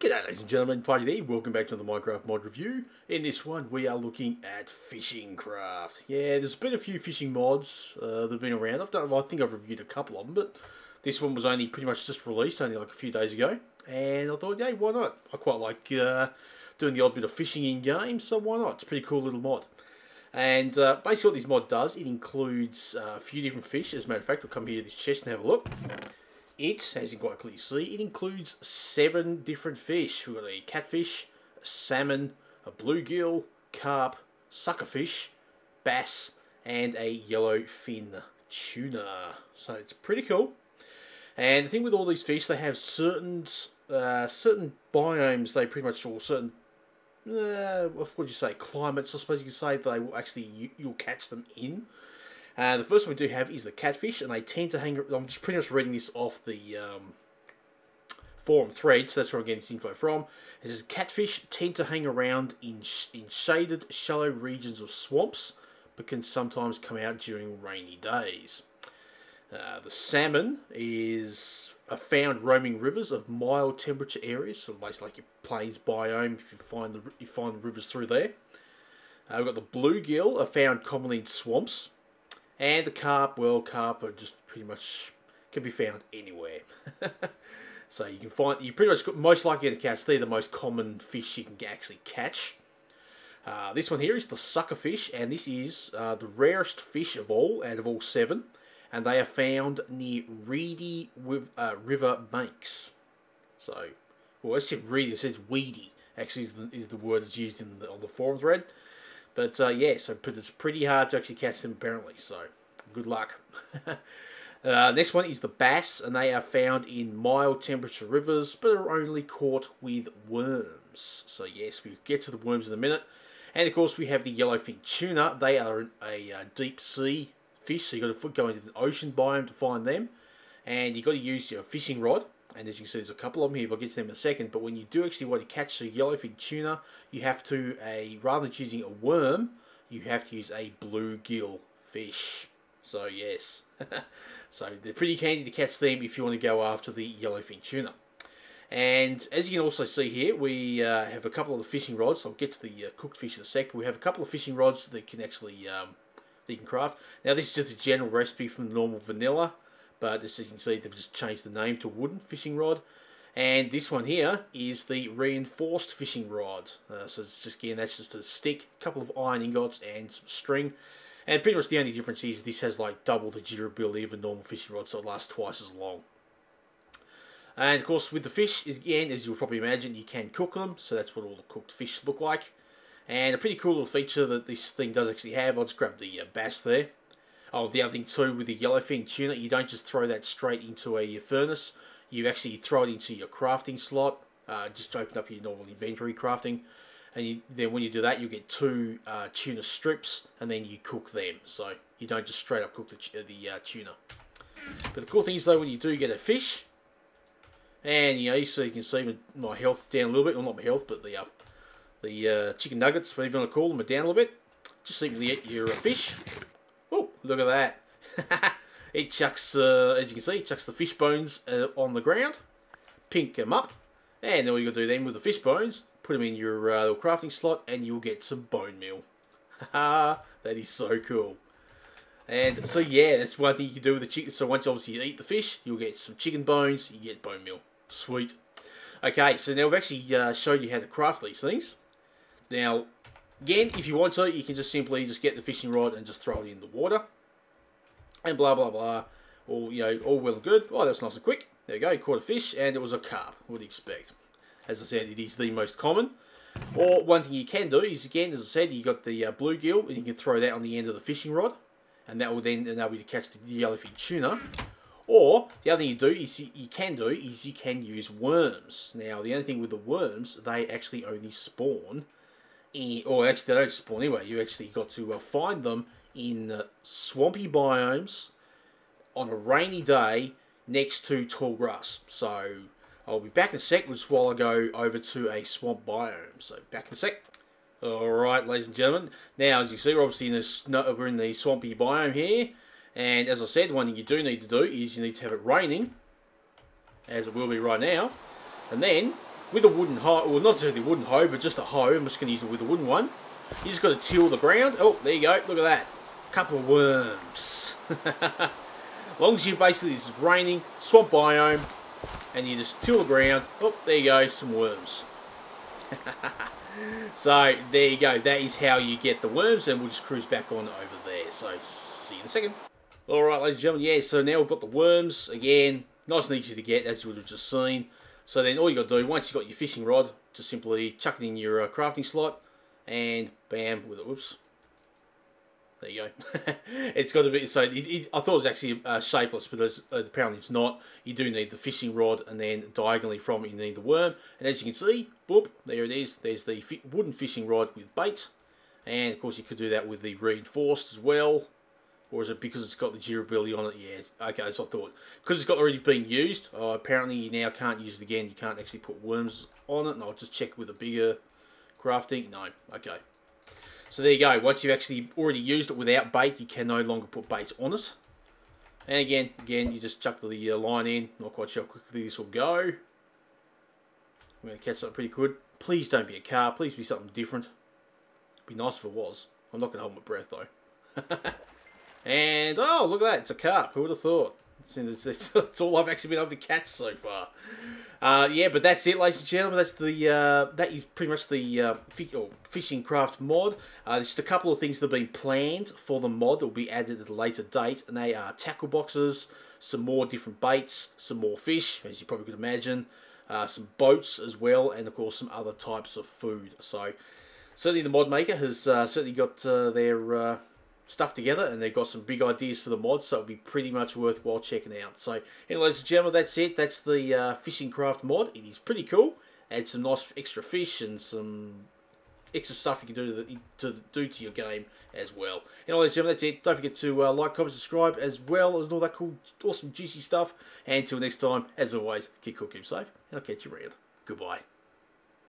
G'day ladies and gentlemen, Party there. Welcome back to the Minecraft mod review. In this one we are looking at FishingCraft. Yeah, there's been a few fishing mods that have been around. I think I've reviewed a couple of them, but this one was only pretty much just released, only like a few days ago. And I thought, hey, why not? I quite like doing the odd bit of fishing in game, so why not? It's a pretty cool little mod. And basically what this mod does, it includes a few different fish. As a matter of fact, we'll come here to this chest and have a look. It, as you can quite clearly see, it includes 7 different fish. We've got a catfish, a salmon, a bluegill, carp, suckerfish, bass, and a yellowfin tuna. So it's pretty cool. And the thing with all these fish, they have certain biomes. They pretty much, or certain what would you say, climates, I suppose you could say, they will actually you'll catch them in. The first one we do have is the catfish, and they tend to hang. I'm just pretty much reading this off the forum thread, so that's where I'm getting this info from. It says catfish tend to hang around in shaded, shallow regions of swamps, but can sometimes come out during rainy days. The salmon is found roaming rivers of mild temperature areas, so basically like your plains biome. If you find the rivers through there. We've got the bluegill, are found commonly in swamps. And the carp, well, carp are just pretty much can be found anywhere. So you can find, you pretty much most likely to catch. They're the most common fish you can actually catch. This one here is the suckerfish, and this is the rarest fish of all, out of all 7. And they are found near reedy river banks. So, well, it said reedy, it says weedy. Actually, is the word that's used on the forum thread. But yeah, so it's pretty hard to actually catch them apparently, so good luck. Next one is the bass, and they are found in mild temperature rivers, but are only caught with worms. So yes, we'll get to the worms in a minute. And of course we have the yellowfin tuna. They are a deep sea fish, so you've got to go into the ocean biome to find them. And you've got to use your fishing rod. And as you can see, there's a couple of them here. I'll get to them in a second. But when you do actually want to catch a yellowfin tuna, you have to, rather than using a worm, you have to use a bluegill fish. So yes, so they're pretty handy to catch them if you want to go after the yellowfin tuna. And as you can also see here, we have a couple of the fishing rods. I'll get to the cooked fish in a sec. But we have a couple of fishing rods that can actually that you can craft. Now this is just a general recipe from the normal vanilla. But as you can see, they've just changed the name to wooden fishing rod. And this one here is the reinforced fishing rod. So it's just, again, that's just a stick, a couple of iron ingots, and some string. And pretty much the only difference is this has like double the durability of a normal fishing rod, so it lasts twice as long. And of course, with the fish, again, as you'll probably imagine, you can cook them. So that's what all the cooked fish look like. And a pretty cool little feature that this thing does actually have. I'll just grab the bass there. Oh, the other thing too, with the yellowfin tuna, you don't just throw that straight into a furnace. You actually throw it into your crafting slot. Just open up your normal inventory crafting. And then when you do that, you get 2 tuna strips, and then you cook them. So you don't just straight up cook the tuna. But the cool thing is though, when you do get a fish, and you know, so you can see my health's down a little bit. Well, not my health, but the chicken nuggets, whatever you want to call them, are down a little bit. Just simply eat your fish. Oh, look at that. It chucks, as you can see, it chucks the fish bones on the ground. Pink them up. And all you got to do then with the fish bones, put them in your little crafting slot, and you'll get some bone meal. That is so cool. And so yeah, that's one thing you can do with the chicken. So once obviously you eat the fish, you'll get some chicken bones, you get bone meal. Sweet. Okay, so now we've actually showed you how to craft these things. Now, again, if you want to, you can just simply just get the fishing rod and just throw it in the water. And blah, blah, blah. All, you know, all well and good. Oh, that's nice and quick. There you go, you caught a fish, and it was a carp. What do you expect? As I said, it is the most common. Or one thing you can do is, again, as I said, you got the bluegill, and you can throw that on the end of the fishing rod. And that will then enable you to catch the yellowfin tuna. Or, the other thing you can use worms. Now, the only thing with the worms, they actually only spawn or actually they don't spawn anyway. You actually got to find them in swampy biomes on a rainy day next to tall grass. So I'll be back in a sec, just while I go over to a swamp biome. So back in a sec. Alright, ladies and gentlemen. Now, as you see, we're obviously we're in the swampy biome here. And as I said, one thing you do need to do is you need to have it raining, as it will be right now. And then with a wooden hoe, well, not necessarily a wooden hoe, but just a hoe. I'm just going to use it with a wooden one. You just got to till the ground. Oh, there you go. Look at that. Couple of worms. As long as you basically, this is raining, swamp biome, and you just till the ground. Oh, there you go, some worms. So, there you go. That is how you get the worms, and we'll just cruise back on over there. So, see you in a second. Alright, ladies and gentlemen, yeah, so now we've got the worms. Again, nice and easy to get, as you would have just seen. So then all you got to do, once you've got your fishing rod, just simply chuck it in your crafting slot, and bam, with it, whoops. There you go. It's got to be, so I thought it was actually shapeless, but apparently it's not. You do need the fishing rod, and then diagonally from it you need the worm. And as you can see, boop, there it is. There's the wooden fishing rod with bait. And of course you could do that with the reinforced as well. Or is it because it's got the durability on it? Yeah, okay, so I thought. Because it's got already been used, apparently you now can't use it again. You can't actually put worms on it. And I'll just check with a bigger crafting. No, okay. So there you go. Once you've actually already used it without bait, you can no longer put bait on it. And again, you just chuck the line in. Not quite sure how quickly this will go. I'm going to catch that pretty good. Please don't be a carp. Please be something different. It'd be nice if it was. I'm not going to hold my breath though. And, oh, look at that. It's a carp. Who would have thought? It's all I've actually been able to catch so far. Yeah, but that's it, ladies and gentlemen. That's that is pretty much the FishingCraft mod. There's just a couple of things that have been planned for the mod that will be added at a later date, and they are tackle boxes, some more different baits, some more fish, as you probably could imagine, some boats as well, and of course some other types of food. So certainly the mod maker has certainly got their stuff together, and they've got some big ideas for the mod, so it'll be pretty much worthwhile checking out. So anyway, ladies and gentlemen, that's it. That's the FishingCraft mod. It is pretty cool. Add some nice extra fish and some extra stuff you can do to your game as well. Anyway, ladies and gentlemen, that's it. Don't forget to like, comment, subscribe, as well as all that cool, awesome, juicy stuff. And until next time, as always, keep cool, keep safe, and I'll catch you around. Goodbye.